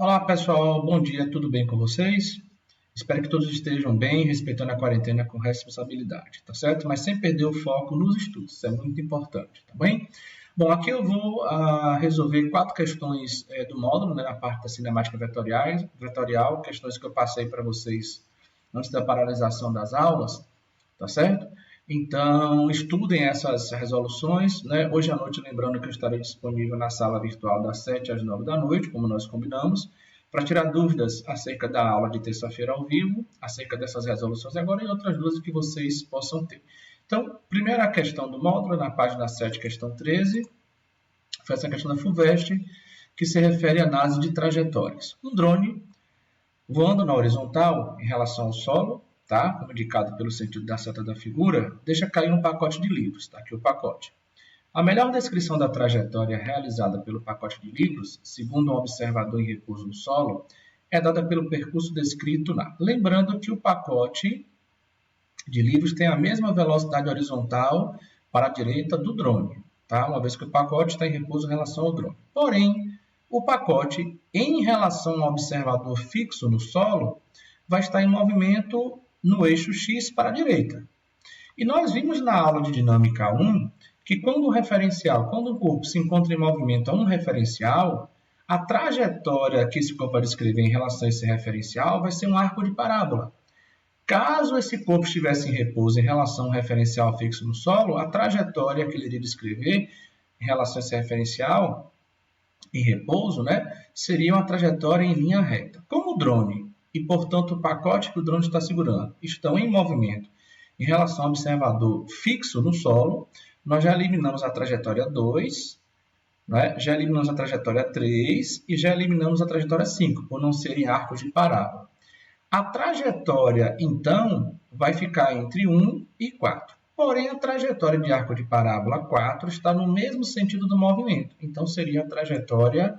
Olá pessoal, bom dia, tudo bem com vocês? Espero que todos estejam bem, respeitando a quarentena com responsabilidade, tá certo? Mas sem perder o foco nos estudos, isso é muito importante, tá bem? Bom, aqui eu vou resolver 4 questões do módulo, né, na parte da cinemática vetorial, questões que eu passei para vocês antes da paralisação das aulas, tá certo? Então, estudem essas resoluções, né? Hoje à noite, lembrando que eu estarei disponível na sala virtual das 7 às 9 da noite, como nós combinamos, para tirar dúvidas acerca da aula de terça-feira ao vivo, acerca dessas resoluções agora e outras dúvidas que vocês possam ter. Então, primeira questão do módulo, na página 7, questão 13, foi essa questão da FUVEST, que se refere à análise de trajetórias. Um drone voando na horizontal em relação ao solo, tá? Como indicado pelo sentido da seta da figura, deixa cair um pacote de livros, tá? Aqui o pacote. A melhor descrição da trajetória realizada pelo pacote de livros, segundo um observador em repouso no solo, é dada pelo percurso descrito na... Lembrando que o pacote de livros tem a mesma velocidade horizontal para a direita do drone, tá? Uma vez que o pacote está em repouso em relação ao drone. Porém, o pacote, em relação ao observador fixo no solo, vai estar em movimento no eixo X para a direita. E nós vimos na aula de dinâmica 1 que quando o corpo se encontra em movimento a um referencial, a trajetória que esse corpo vai descrever em relação a esse referencial vai ser um arco de parábola. Caso esse corpo estivesse em repouso em relação a um referencial fixo no solo, a trajetória que ele iria descrever em relação a esse referencial em repouso, né, seria uma trajetória em linha reta. Como o drone e, portanto, o pacote que o drone está segurando estão em movimento em relação ao observador fixo no solo, nós já eliminamos a trajetória 2, né, já eliminamos a trajetória 3 e já eliminamos a trajetória 5, por não serem arcos de parábola. A trajetória, então, vai ficar entre 1 e 4. Porém, a trajetória de arco de parábola 4 está no mesmo sentido do movimento. Então, seria a trajetória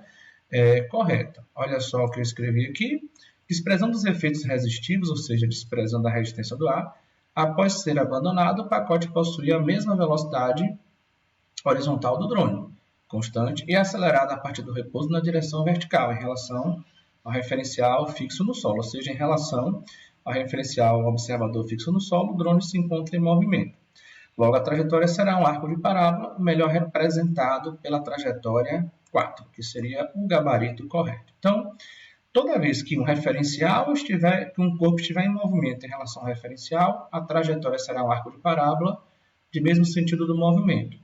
correta. Olha só o que eu escrevi aqui. Desprezando os efeitos resistivos, ou seja, desprezando a resistência do ar, após ser abandonado, o pacote possui a mesma velocidade horizontal do drone, constante e acelerada a partir do repouso na direção vertical, em relação ao referencial fixo no solo, ou seja, em relação ao referencial observador fixo no solo, o drone se encontra em movimento. Logo, a trajetória será um arco de parábola, melhor representado pela trajetória 4, que seria o gabarito correto. Então, toda vez que um corpo estiver em movimento em relação ao referencial, a trajetória será um arco de parábola, de mesmo sentido do movimento.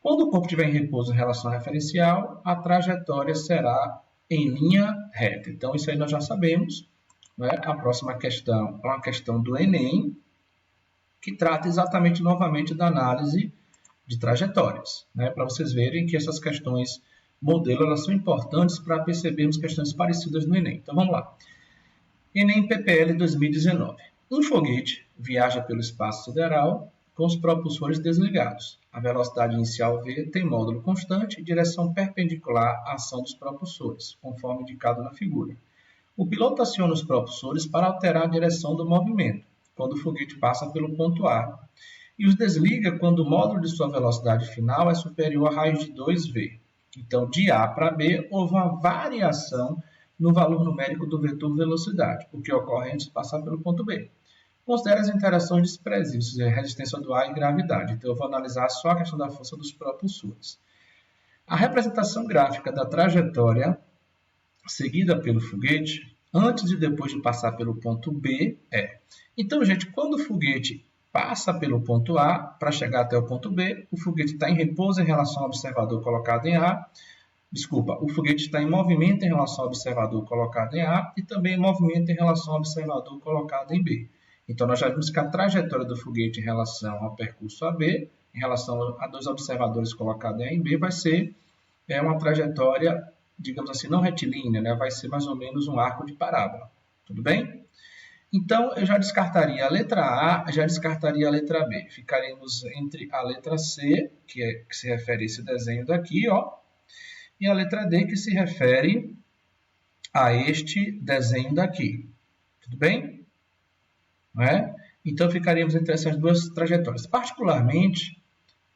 Quando o corpo estiver em repouso em relação ao referencial, a trajetória será em linha reta. Então, isso aí nós já sabemos, né? A próxima questão é uma questão do Enem, que trata exatamente novamente da análise de trajetórias, né? Para vocês verem que essas questões modelo elas são importantes para percebermos questões parecidas no Enem. Então, vamos lá. Enem PPL 2019. Um foguete viaja pelo espaço sideral com os propulsores desligados. A velocidade inicial V tem módulo constante e direção perpendicular à ação dos propulsores, conforme indicado na figura. O piloto aciona os propulsores para alterar a direção do movimento, quando o foguete passa pelo ponto A, e os desliga quando o módulo de sua velocidade final é superior à raiz de 2V. Então, de A para B, houve uma variação no valor numérico do vetor velocidade, o que ocorre antes de passar pelo ponto B. Considere as interações desprezíveis, ou seja, resistência do ar e gravidade. Então, eu vou analisar só a questão da força dos propulsores. A representação gráfica da trajetória seguida pelo foguete, antes e depois de passar pelo ponto B, é... Então, gente, quando o foguete passa pelo ponto A para chegar até o ponto B, o foguete está em repouso em relação ao observador colocado em A. O foguete está em movimento em relação ao observador colocado em A e também em movimento em relação ao observador colocado em B. Então, nós já vimos que a trajetória do foguete em relação ao percurso AB, em relação a dois observadores colocados em A e B, vai ser uma trajetória, digamos assim, não retilínea, né? Vai ser mais ou menos um arco de parábola. Tudo bem? Então, eu já descartaria a letra A, já descartaria a letra B. Ficaremos entre a letra C, que se refere a esse desenho daqui, ó, e a letra D, que se refere a este desenho daqui. Tudo bem? Não é? Então, ficaríamos entre essas duas trajetórias. Particularmente,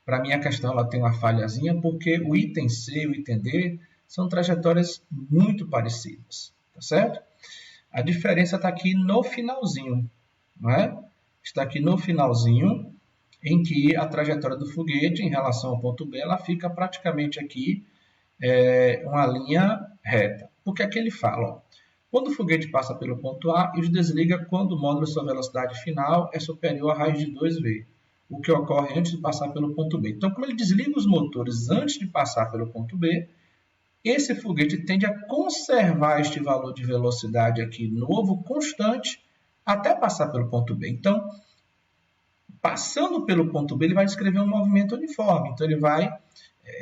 para mim a questão ela tem uma falhazinha, porque o item C e o item D são trajetórias muito parecidas. tá certo? A diferença está aqui no finalzinho, não é? Está aqui no finalzinho, em que a trajetória do foguete em relação ao ponto B, ela fica praticamente aqui uma linha reta. O que é que ele fala? Ó, quando o foguete passa pelo ponto A, ele desliga quando o módulo de sua velocidade final é superior à raiz de 2V, o que ocorre antes de passar pelo ponto B. Então, como ele desliga os motores antes de passar pelo ponto B, esse foguete tende a conservar este valor de velocidade aqui novo, constante, até passar pelo ponto B. Então, passando pelo ponto B, ele vai descrever um movimento uniforme. Então, ele vai,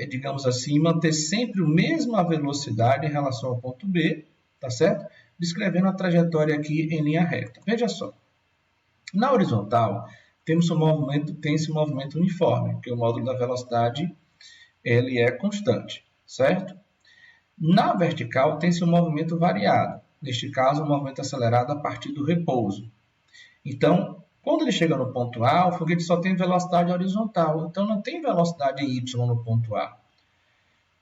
digamos assim, manter sempre a mesma velocidade em relação ao ponto B, tá certo? Descrevendo a trajetória aqui em linha reta. Veja só. Na horizontal, tem esse movimento uniforme, porque o módulo da velocidade ele é constante, certo? Na vertical, tem-se um movimento variado. Neste caso, um movimento acelerado a partir do repouso. Então, quando ele chega no ponto A, o foguete só tem velocidade horizontal. Então, não tem velocidade em Y no ponto A.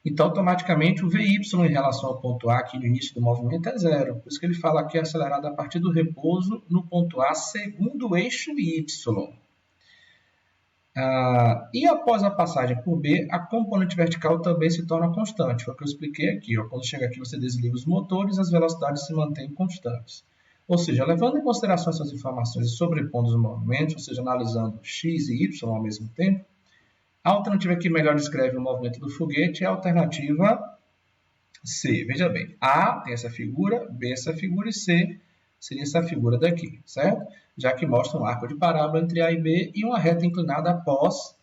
Então, automaticamente, o VY em relação ao ponto A, aqui no início do movimento, é zero. Por isso que ele fala aqui acelerado a partir do repouso no ponto A, segundo o eixo Y. E após a passagem por B, a componente vertical também se torna constante. Foi o que eu expliquei aqui. Ó. Quando chega aqui, você desliga os motores, as velocidades se mantêm constantes. Ou seja, levando em consideração essas informações e sobrepondo os movimentos, ou seja, analisando x e y ao mesmo tempo, a alternativa que melhor descreve o movimento do foguete é a alternativa C. Veja bem, A tem essa figura, B essa figura e C seria essa figura daqui, certo? Já que mostra um arco de parábola entre A e B e uma reta inclinada após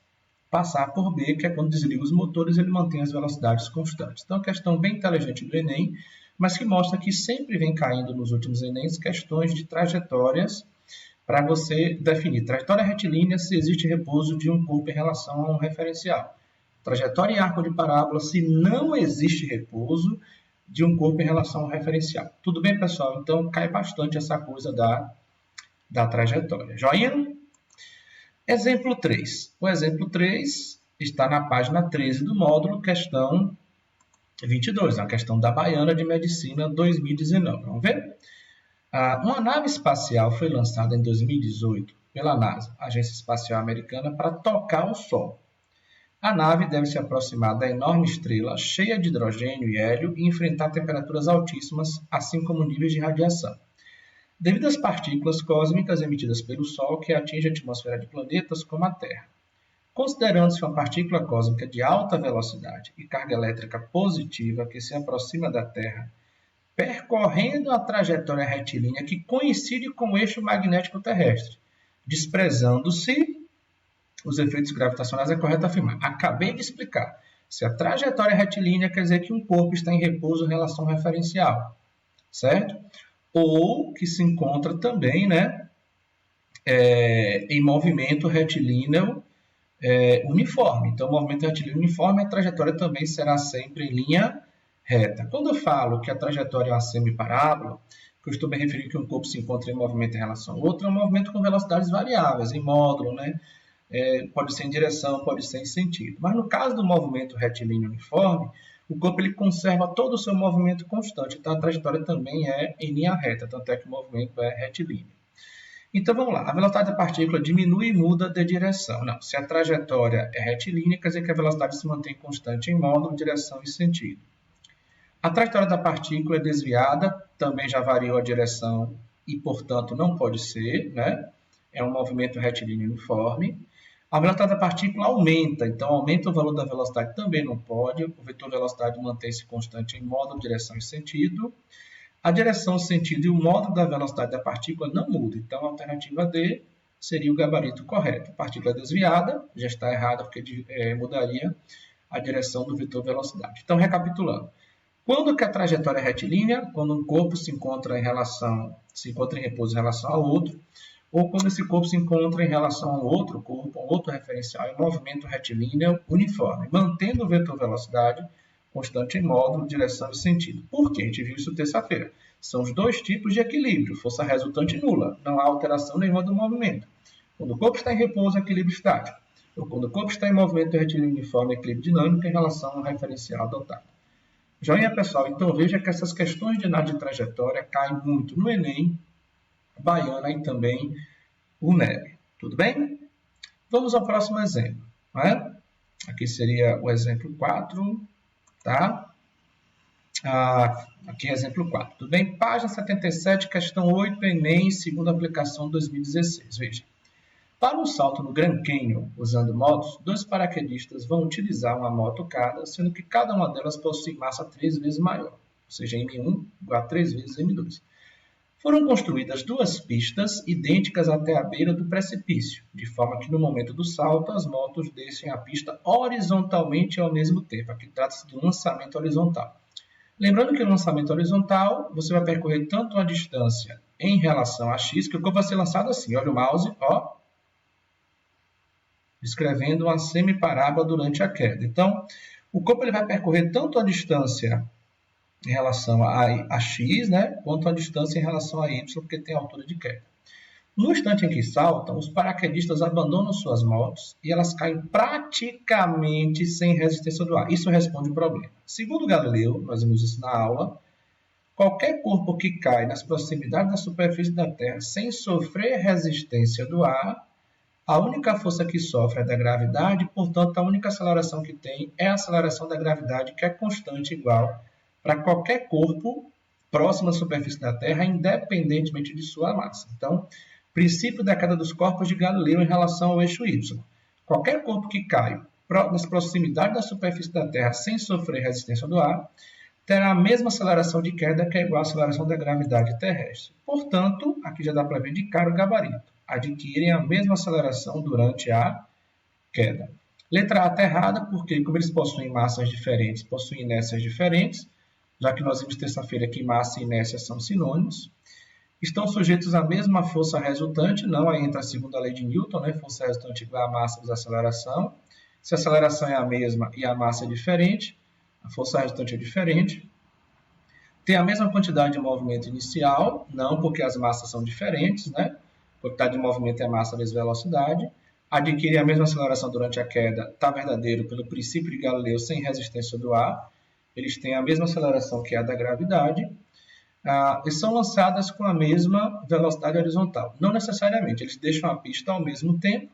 passar por B, que é quando desliga os motores, ele mantém as velocidades constantes. Então, questão bem inteligente do Enem, mas que mostra que sempre vem caindo nos últimos Enems questões de trajetórias para você definir trajetória retilínea se existe repouso de um corpo em relação a um referencial. Trajetória em arco de parábola se não existe repouso de um corpo em relação a um referencial. Tudo bem, pessoal? Então, cai bastante essa coisa da trajetória. Joinha? Exemplo 3. O exemplo 3 está na página 13 do módulo, questão 22, a questão da Baiana de Medicina 2019. Vamos ver? Uma nave espacial foi lançada em 2018 pela NASA, Agência Espacial Americana, para tocar o Sol. A nave deve se aproximar da enorme estrela cheia de hidrogênio e hélio e enfrentar temperaturas altíssimas, assim como níveis de radiação. Devido às partículas cósmicas emitidas pelo Sol que atingem a atmosfera de planetas como a Terra. Considerando-se uma partícula cósmica de alta velocidade e carga elétrica positiva que se aproxima da Terra, percorrendo a trajetória retilínea que coincide com o eixo magnético terrestre, desprezando-se os efeitos gravitacionais, é correto afirmar. Acabei de explicar. Se a trajetória é retilínea, quer dizer que um corpo está em repouso em relação ao referencial, certo? Ou que se encontra também, né, em movimento retilíneo uniforme. Então, o movimento retilíneo uniforme, a trajetória também será sempre em linha reta. Quando eu falo que a trajetória é uma semiparábola, que eu estou me referindo que um corpo se encontra em movimento em relação ao outro, é um movimento com velocidades variáveis, em módulo, né? Pode ser em direção, pode ser em sentido. Mas no caso do movimento retilíneo uniforme, o corpo ele conserva todo o seu movimento constante, então a trajetória também é em linha reta, tanto é que o movimento é retilíneo. Então vamos lá, a velocidade da partícula diminui e muda de direção. Não, se a trajetória é retilínea, quer dizer que a velocidade se mantém constante em módulo, direção e sentido. A trajetória da partícula é desviada, também já variou a direção e, portanto, não pode ser, né? É um movimento retilíneo uniforme. A velocidade da partícula aumenta, então aumenta o valor da velocidade, também não pode. O vetor velocidade mantém-se constante em módulo, direção e sentido. A direção, sentido e o módulo da velocidade da partícula não muda. Então, a alternativa D seria o gabarito correto. A partícula desviada já está errada, porque mudaria a direção do vetor velocidade. Então, recapitulando. Quando que a trajetória é retilínea? Quando um corpo se encontra em repouso em relação ao outro, ou quando esse corpo se encontra em relação a um outro corpo, a um outro referencial, em movimento retilíneo uniforme, mantendo o vetor velocidade constante em módulo, direção e sentido. Por quê? A gente viu isso terça-feira. São os dois tipos de equilíbrio, força resultante nula, não há alteração nenhuma do movimento. Quando o corpo está em repouso, equilíbrio estático, ou quando o corpo está em movimento retilíneo uniforme, equilíbrio dinâmico em relação ao referencial adotado. Joinha, pessoal? Então, veja que essas questões de análise de trajetória caem muito no Enem, Baiana e também o NEB. Tudo bem? Vamos ao próximo exemplo. Né? Aqui seria o exemplo 4, tá? Aqui é exemplo 4. Tudo bem? Página 77, questão 8, Enem, segunda aplicação 2016. Veja. Para um salto no Grand Canyon usando motos, 2 paraquedistas vão utilizar uma moto cada, sendo que cada uma delas possui massa 3 vezes maior, ou seja, M1 igual a 3 vezes M2. Foram construídas 2 pistas idênticas até a beira do precipício, de forma que no momento do salto as motos descem a pista horizontalmente ao mesmo tempo. Aqui trata-se de um lançamento horizontal. Lembrando que no lançamento horizontal, você vai percorrer tanto a distância em relação a x, que o corpo vai ser lançado assim, olha o mouse, ó, descrevendo uma semiparábola durante a queda. Então, o corpo ele vai percorrer tanto a distância em relação a x, né, quanto a distância em relação a y, porque tem a altura de queda. No instante em que saltam, os paraquedistas abandonam suas motos e elas caem praticamente sem resistência do ar. Isso responde o problema. Segundo Galileu, nós vimos isso na aula, qualquer corpo que cai nas proximidades da superfície da Terra sem sofrer resistência do ar, a única força que sofre é da gravidade, portanto, a única aceleração que tem é a aceleração da gravidade, que é constante igual para qualquer corpo próximo à superfície da Terra, independentemente de sua massa. Então, princípio da queda dos corpos de Galileu em relação ao eixo Y. Qualquer corpo que cai nas proximidades da superfície da Terra sem sofrer resistência do ar, terá a mesma aceleração de queda, que é igual à aceleração da gravidade terrestre. Portanto, aqui já dá para ver de cara o gabarito. Adquirem a mesma aceleração durante a queda. Letra A está errada, porque como eles possuem massas diferentes, possuem inércias diferentes, já que nós vimos terça-feira que massa e inércia são sinônimos. Estão sujeitos à mesma força resultante, não, aí entra a segunda lei de Newton, né? Força resultante igual a massa vezes a aceleração. Se a aceleração é a mesma e a massa é diferente, a força resultante é diferente. Tem a mesma quantidade de movimento inicial, não, porque as massas são diferentes, né? Quantidade de movimento é massa vezes velocidade. Adquire a mesma aceleração durante a queda, está verdadeiro pelo princípio de Galileu sem resistência do ar. Eles têm a mesma aceleração que a da gravidade. E são lançadas com a mesma velocidade horizontal. Não necessariamente, eles deixam a pista ao mesmo tempo.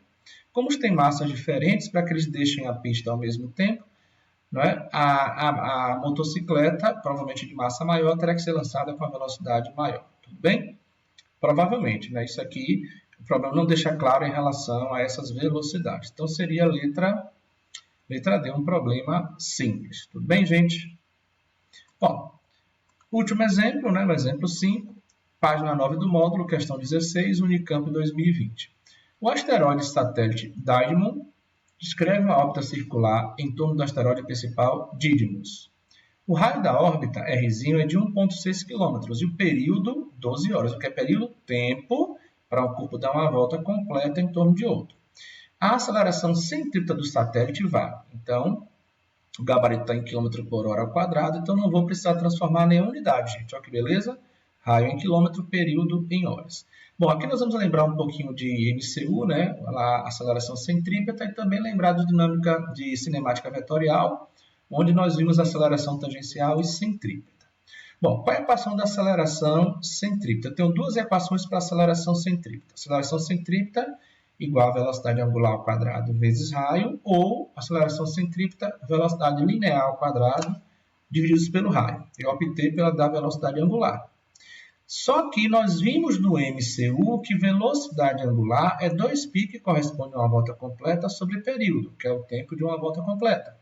Como eles têm massas diferentes, para que eles deixem a pista ao mesmo tempo, não é? A motocicleta, provavelmente de massa maior, terá que ser lançada com a velocidade maior. Tudo bem? Provavelmente, né? Isso aqui, o problema não deixa claro em relação a essas velocidades. Então, seria a letra D, um problema simples. Tudo bem, gente? Bom, último exemplo, né? O exemplo 5, página 9 do módulo, questão 16, Unicamp 2020. O asteroide satélite Didymos descreve uma órbita circular em torno do asteroide principal Didymos. O raio da órbita, R, é de 1,6 km e o período, 12 horas. O que é período? Tempo para um corpo dar uma volta completa em torno de outro. A aceleração centrípeta do satélite varia. Então, o gabarito está em km por hora ao quadrado, então não vou precisar transformar nenhuma unidade, gente. Olha que beleza? Raio em quilômetro, período em horas. Bom, aqui nós vamos lembrar um pouquinho de MCU, né? A aceleração centrípeta, e também lembrar de dinâmica de cinemática vetorial, onde nós vimos aceleração tangencial e centrípeta. Bom, qual é a equação da aceleração centrípeta? Eu tenho 2 equações para a aceleração centrípeta. Aceleração centrípeta igual a velocidade angular ao quadrado vezes raio, ou aceleração centrípeta, velocidade linear ao quadrado, divididos pelo raio. Eu optei pela da velocidade angular. Só que nós vimos no MCU que velocidade angular é 2π, que corresponde a uma volta completa sobre período, que é o tempo de uma volta completa.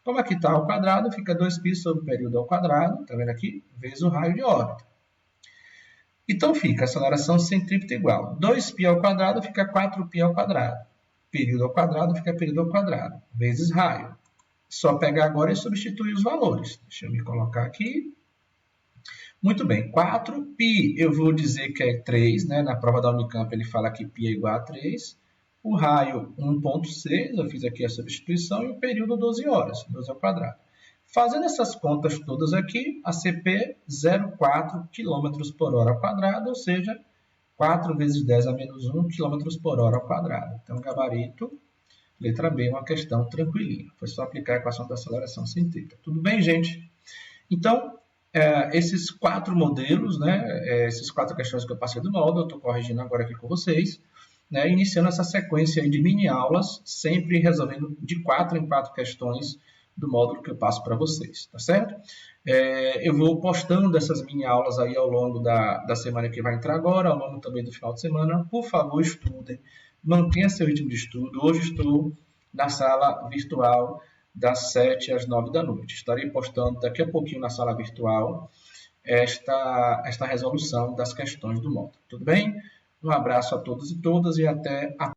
Como aqui está ao quadrado, fica 2π sobre o período ao quadrado, está vendo aqui? Vezes o raio de órbita. Então fica aceleração centrípeta igual 2π ao quadrado fica 4π ao quadrado. Período ao quadrado fica período ao quadrado, vezes raio. Só pegar agora e substituir os valores. Deixa eu me colocar aqui. Muito bem, 4π eu vou dizer que é 3, né? Na prova da Unicamp ele fala que π é igual a 3. O raio 1,6, eu fiz aqui a substituição, e o período 12 horas, 12 ao quadrado. Fazendo essas contas todas aqui, a CP 0,4 km por hora ao quadrado, ou seja, 4 vezes 10 a menos 1 km por hora ao quadrado. Então, gabarito, letra B, uma questão tranquilinha. Foi só aplicar a equação da aceleração centrípeta. Tudo bem, gente? Então, esses 4 modelos, né, essas 4 questões que eu passei do módulo, eu estou corrigindo agora aqui com vocês, né, iniciando essa sequência aí de mini-aulas, sempre resolvendo de 4 em 4 questões do módulo que eu passo para vocês, tá certo? Eu vou postando essas mini-aulas aí ao longo da semana que vai entrar agora, ao longo também do final de semana. Por favor, estudem, mantenha seu ritmo de estudo. Hoje estou na sala virtual das 7 às 9 da noite. Estarei postando daqui a pouquinho na sala virtual esta resolução das questões do módulo. Tudo bem? Um abraço a todos e todas e até a